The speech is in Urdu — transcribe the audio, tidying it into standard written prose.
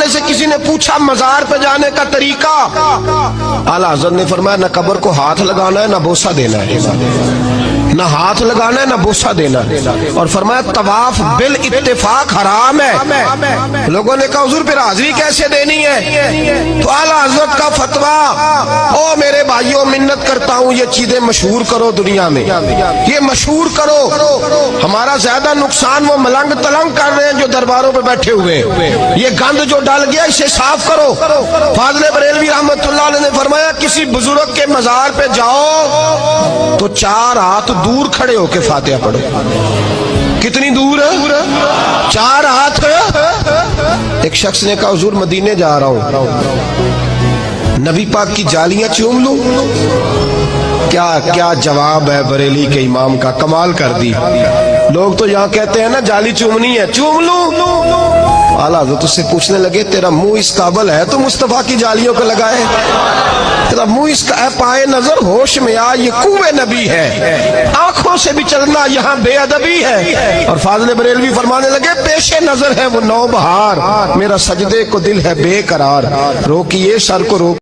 والے سے کسی نے پوچھا مزار پہ جانے کا طریقہ، اعلیٰ حضرت نے فرمایا نہ قبر کو ہاتھ لگانا ہے نہ بوسہ دینا ہے، نہ ہاتھ لگانا ہے نہ بوسہ دینا ہے، اور فرمایا طواف بالاتفاق حرام ہے۔ لوگوں نے کہا حضور پھر حاضری کیسے دینی ہے؟ تو اعلیٰ حضرت کا فتویٰ، او میرے بھائیوں منت کرتا ہوں یہ چیزیں مشہور کرو دنیا میں، یہ مشہور کرو۔ ہمارا زیادہ نقصان وہ ملنگ تلنگ کر رہے ہیں جو درباروں پہ بیٹھے ہوئے، یہ گند جو ڈال گیا اسے صاف کرو۔ فاضل بریلوی رحمت اللہ علیہ نے فرمایا کسی بزرگ کے مزار پہ جاؤ تو 4 ہاتھ دور کھڑے ہو کے فاتحہ پڑھو۔ کتنی دور ہے؟ 4 ہاتھ۔ ایک شخص نے کہا حضور مدینے جا رہا ہوں، نبی پاک کی جالیاں چوم لوں؟ کیا جواب ہے بریلی کے امام کا، کمال کر دی۔ لوگ تو یہاں کہتے ہیں نا جالی چومنی ہے، چوم لوں؟ اعلیٰ حضرت اس سے پوچھنے لگے تیرا منہ اس قابل ہے تو مصطفیٰ کی جالیوں کو لگائے؟ تیرا منہ اس کا پائے نظر ہوش میں آ، یہ کوے نبی ہے، آنکھوں سے بھی چلنا یہاں بے ادبی ہے۔ اور فاضل بریلوی فرمانے لگے پیش نظر ہے وہ نو بہار، میرا سجدے کو دل ہے بے قرار، روکیے سر کو روک